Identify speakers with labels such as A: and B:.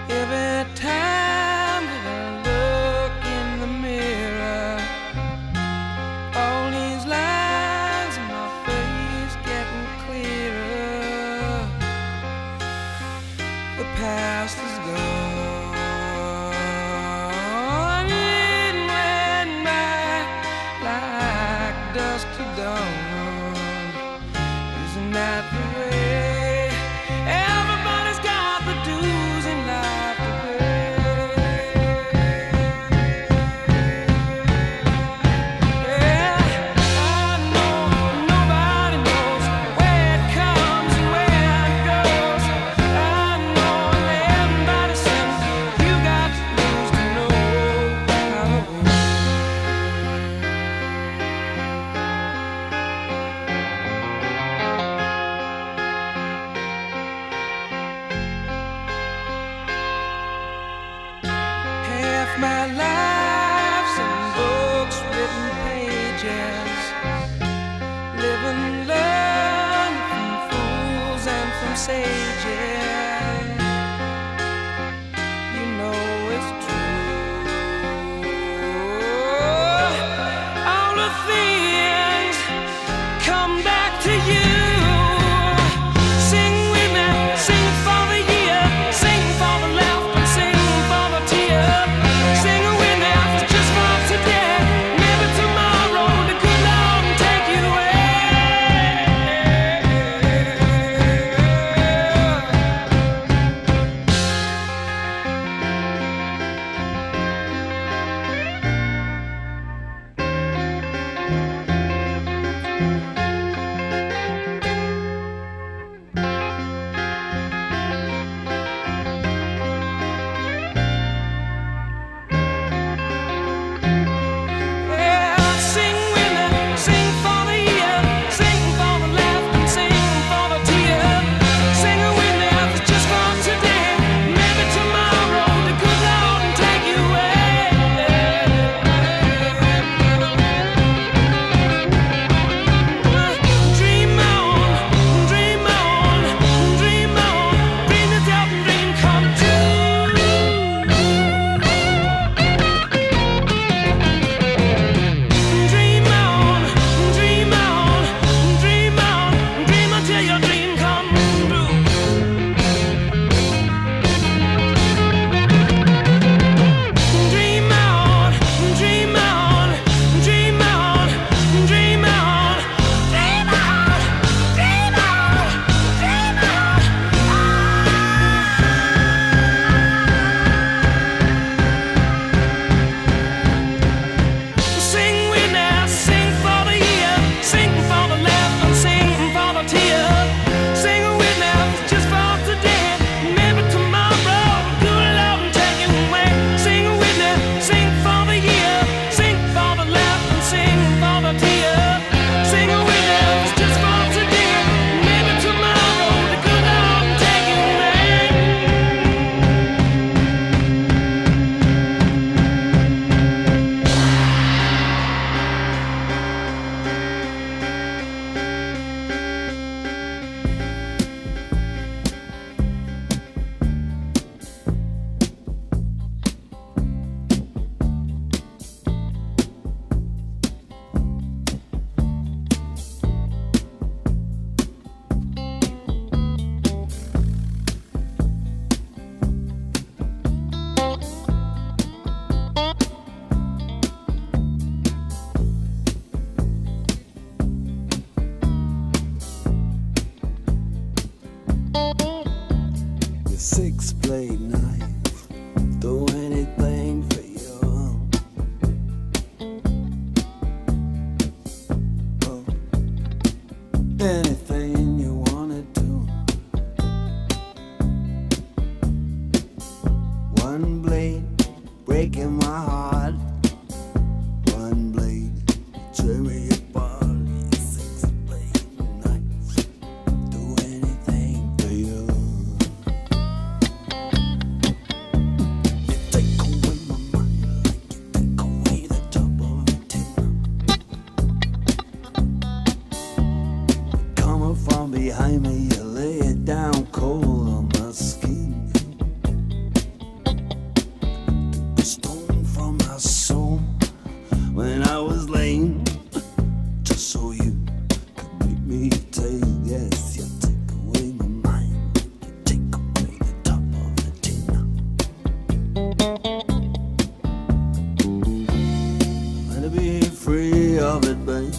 A: Every time that I look in the mirror, all these lines in my face getting clearer. The past is gone, it went by like dusk to dawn. Isn't that the way? Everybody's got the dues in life to
B: breaking my heart. One blade, tear me apart. You sexy blade knife, do anything for you. You take away my mind like you take away the top of a tin. Coming from behind me, you lay it down cold on my skin. From my soul when I was lame, just so you could make me take. Yes, you take away my mind, you take away the top of the tin. Let me be free of it, babe.